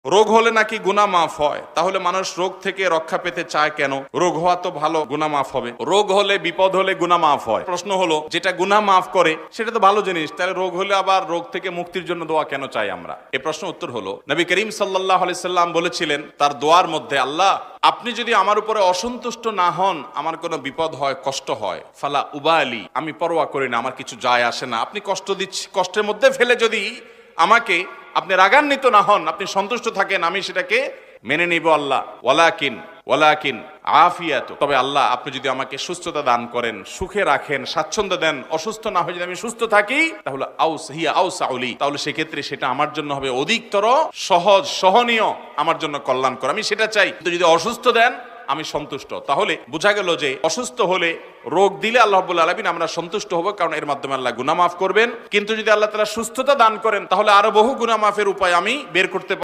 রোগ হলে নাকি গুনাহ মাফ হয়, তাহলে মানুষ রোগ থেকে রক্ষা পেতে চায় কেন? রোগ হওয়া তো ভালো, গুনাহ মাফ হবে। রোগ হলে, বিপদ হলে গুনাহ মাফ হয়। প্রশ্ন হলো, যেটা গুনাহ মাফ করে সেটা তো ভালো জিনিস, তাহলে রোগ হলে আবার রোগ থেকে মুক্তির জন্য দোয়া কেন চাই আমরা? এই প্রশ্ন উত্তর হলো, নবী করিম সাল্লাল্লাহু আলাইহি সাল্লাম বলেছিলেন তার দোয়ার মধ্যে, আল্লাহ আপনি যদি আমার উপরে অসন্তুষ্ট না হন, আমার কোনো বিপদ হয়, কষ্ট হয়, ফালা উবালি, আমি পরোয়া করি না, আমার কিছু যায় আসে না। আপনি কষ্ট দিচ্ছি, কষ্টের মধ্যে ফেলে যদি আমাকে আপনি রাগান্বিত না হন, আপনি সন্তুষ্ট থাকেন, আমি সেটাকে মেনে নিব আল্লাহ। ওয়ালাকিন আফিয়াত, তবে আল্লাহ আপনি যদি আমাকে সুস্থতা দান করেন, সুখে রাখেন, স্বাচ্ছন্দ্য দেন, অসুস্থ না হয়ে যদি আমি সুস্থ থাকি, তাহলে আউসাউলি, তাহলে সেক্ষেত্রে সেটা আমার জন্য হবে অধিকতর সহজ, সহনীয়, আমার জন্য কল্যাণকর, আমি সেটা চাই। কিন্তু যদি অসুস্থ দেন, আমি সন্তুষ্ট। তাহলে বোঝা গেল যে অসুস্থ হলে, রোগ দিলে আল্লাহ রাব্বুল আলামিন আমরা সন্তুষ্ট হব, কারণ এর মাধ্যমে আল্লাহ গুনাহ মাফ করবেন। কিন্তু যদি আল্লাহ তাআলা সুস্থতা দান করেন, তাহলে আরো বহু গুনাহ মাফের উপায় আমি বের করতে পারব।